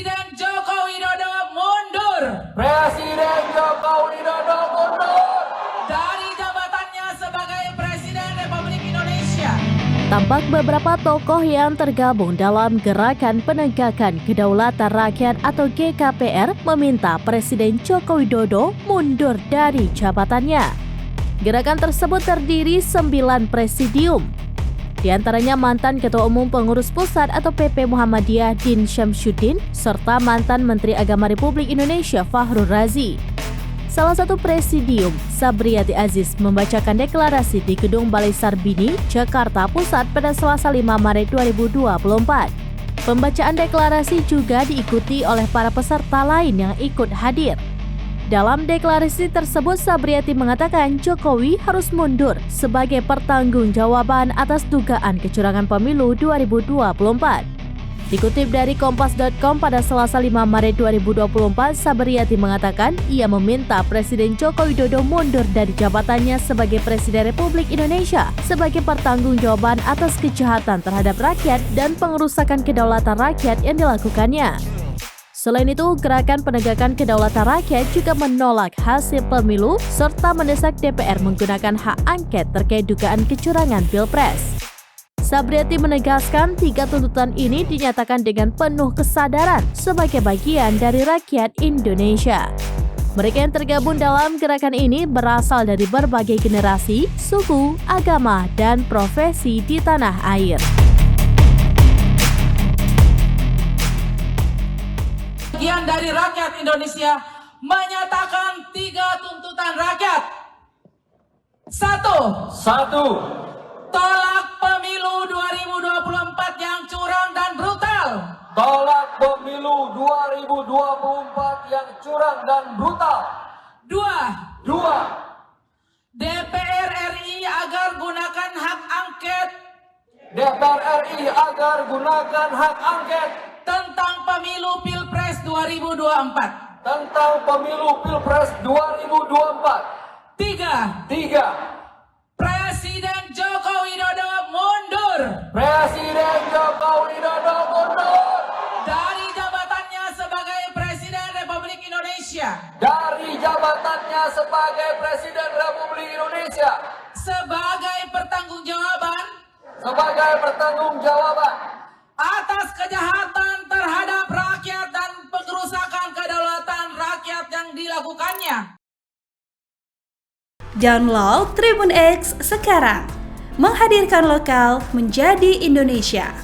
Presiden Joko Widodo mundur. Presiden Joko Widodo mundur Dari jabatannya sebagai Presiden Republik Indonesia. Tampak beberapa tokoh yang tergabung dalam Gerakan Penegakan Kedaulatan Rakyat atau GKPR meminta Presiden Joko Widodo mundur dari jabatannya. Gerakan tersebut terdiri 9 presidium. Di antaranya mantan Ketua Umum Pengurus Pusat atau PP Muhammadiyah Din Syamsuddin serta mantan Menteri Agama Republik Indonesia Fahrul Razi. Salah satu presidium, Sabriati Aziz, membacakan deklarasi di Gedung Balai Sarbini, Jakarta Pusat pada Selasa 5 Maret 2024. Pembacaan deklarasi juga diikuti oleh para peserta lain yang ikut hadir. Dalam deklarasi tersebut, Sabriati mengatakan Jokowi harus mundur sebagai pertanggungjawaban atas dugaan kecurangan pemilu 2024. Dikutip dari Kompas.com pada Selasa 5 Maret 2024, Sabriati mengatakan ia meminta Presiden Joko Widodo mundur dari jabatannya sebagai Presiden Republik Indonesia sebagai pertanggungjawaban atas kejahatan terhadap rakyat dan pengerusakan kedaulatan rakyat yang dilakukannya. Selain itu, Gerakan Penegakan Kedaulatan Rakyat juga menolak hasil pemilu serta mendesak DPR menggunakan hak angket terkait dugaan kecurangan Pilpres. Sabriati menegaskan 3 tuntutan ini dinyatakan dengan penuh kesadaran sebagai bagian dari rakyat Indonesia. Mereka yang tergabung dalam gerakan ini berasal dari berbagai generasi, suku, agama, dan profesi di tanah air. Bagian dari rakyat Indonesia menyatakan 3 tuntutan rakyat. 1. Tolak pemilu 2024 yang curang dan brutal. Tolak pemilu 2024 yang curang dan brutal. 2. 2. DPR RI agar gunakan hak angket DPR RI agar gunakan hak angket tentang pemilu Pilpres 2024. tentang pemilu Pilpres 2024. 3. 3. Presiden Joko Widodo mundur Presiden Joko Widodo mundur dari jabatannya sebagai Presiden Republik Indonesia dari jabatannya sebagai Presiden Republik Indonesia sebagai pertanggungjawaban atas kejahatan terhadap rakyat dan pengerusakan kedaulatan rakyat yang dilakukannya. Download Tribun X sekarang, menghadirkan lokal menjadi Indonesia.